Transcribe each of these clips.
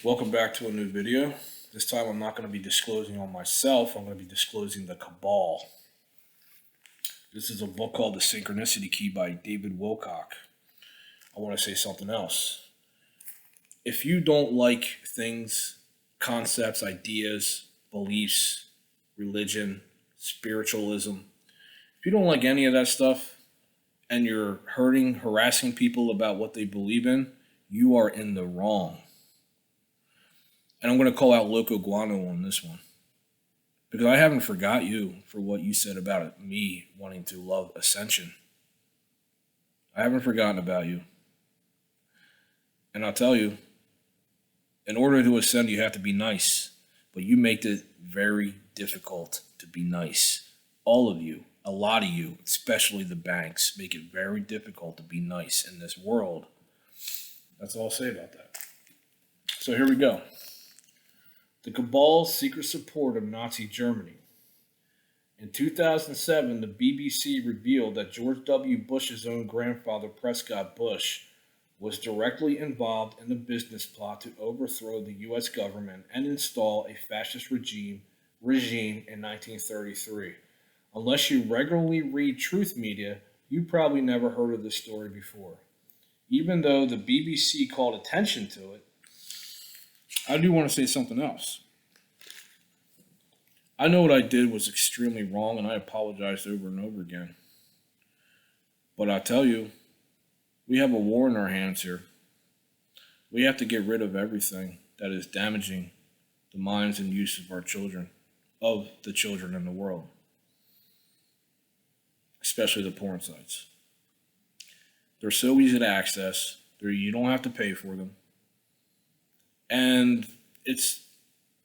Welcome back to a new video. This time I'm not going to be disclosing on myself, I'm going to be disclosing the Cabal. This is a book called The Synchronicity Key by David Wilcock. I want to say something else. If you don't like things, concepts, ideas, beliefs, religion, spiritualism, if you don't like any of that stuff and you're harassing people about what they believe in, you are in the wrong. And I'm going to call out Loco Guano on this one. Because I haven't forgot you for what you said about me wanting to love Ascension. I haven't forgotten about you. And I'll tell you, in order to ascend, you have to be nice. But you make it very difficult to be nice. All of you, a lot of you, especially the banks, make it very difficult to be nice in this world. That's all I'll say about that. So here we go. The Cabal's secret support of Nazi Germany. In 2007, the BBC revealed that George W. Bush's own grandfather, Prescott Bush, was directly involved in the business plot to overthrow the U.S. government and install a fascist regime in 1933. Unless you regularly read truth media, you probably never heard of this story before. Even though the BBC called attention to it, I do want to say something else. I know what I did was extremely wrong, and I apologized over and over again. But I tell you, we have a war in our hands here. We have to get rid of everything that is damaging the minds and use of the children in the world, especially the porn sites. They're so easy to access. You don't have to pay for them. And it's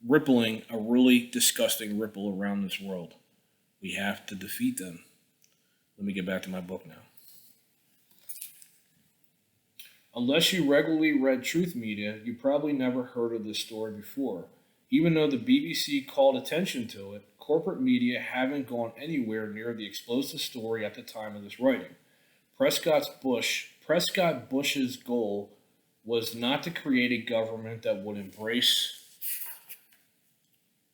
rippling a really disgusting ripple around this world. We have to defeat them. Let me get back to my book now. Unless you regularly read truth media, you probably never heard of this story before. Even though the BBC called attention to it, corporate media haven't gone anywhere near the explosive story at the time of this writing. Prescott Bush's goal was not to create a government that would embrace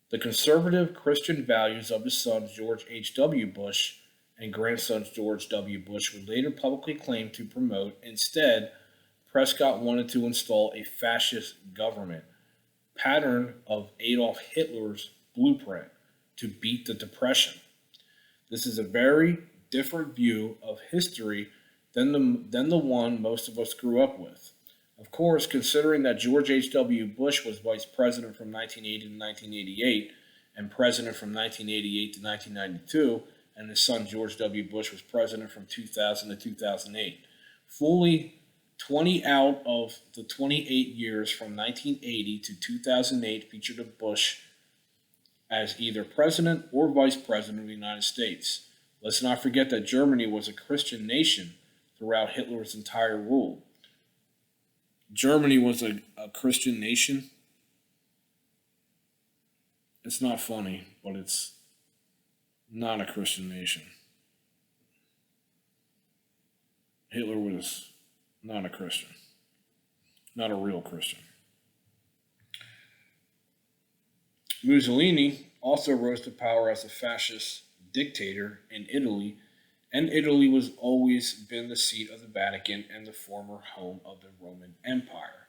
the conservative Christian values of his son George H.W. Bush and grandson George W. Bush would later publicly claim to promote. Instead, Prescott wanted to install a fascist government, pattern of Adolf Hitler's blueprint, to beat the Depression. This is a very different view of history than the one most of us grew up with. Of course, considering that George H.W. Bush was vice president from 1980 to 1988 and president from 1988 to 1992, and his son George W. Bush was president from 2000 to 2008. Fully 20 out of the 28 years from 1980 to 2008 featured a Bush as either president or vice president of the United States. Let's not forget that Germany was a Christian nation throughout Hitler's entire rule. Germany was a Christian nation. It's not funny, but it's not a Christian nation. Hitler was not a Christian, not a real Christian. Mussolini also rose to power as a fascist dictator in Italy, and Italy was always been the seat of the Vatican and the former home of the Roman Empire.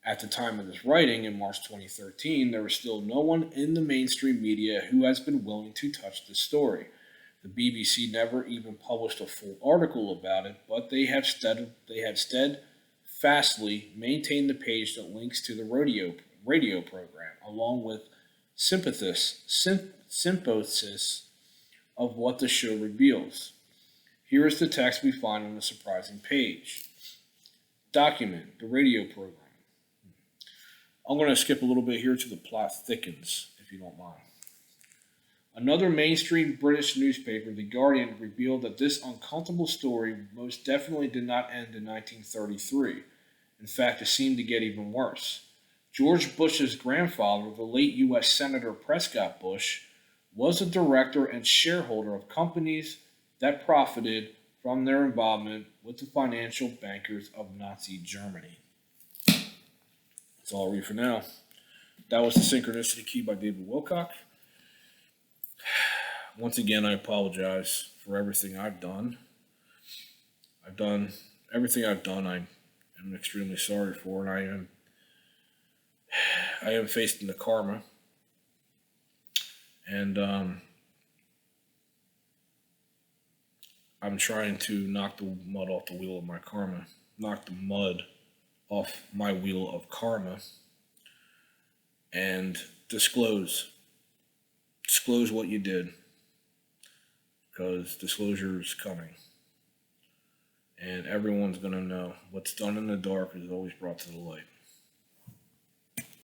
At the time of this writing, in March 2013, there was still no one in the mainstream media who has been willing to touch this story. The BBC never even published a full article about it, but they have steadfastly maintained the page that links to the radio program, along with symphosis of what the show reveals. Here is the text we find on the surprising page. Document, the radio program. I'm going to skip a little bit here to the plot thickens, if you don't mind. Another mainstream British newspaper, The Guardian, revealed that this uncomfortable story most definitely did not end in 1933. In fact, it seemed to get even worse. George Bush's grandfather, the late U.S. Senator Prescott Bush, was a director and shareholder of companies that profited from their involvement with the financial bankers of Nazi Germany. That's all I'll read for now. That was the Synchronicity Key by David Wilcock. Once again, I apologize for everything I've done. Everything I've done. I am extremely sorry for, and I am facing the karma, and I'm trying to knock the mud off the wheel of my karma, knock the mud off my wheel of karma, and disclose what you did, because disclosure is coming, and everyone's gonna know what's done in the dark is always brought to the light.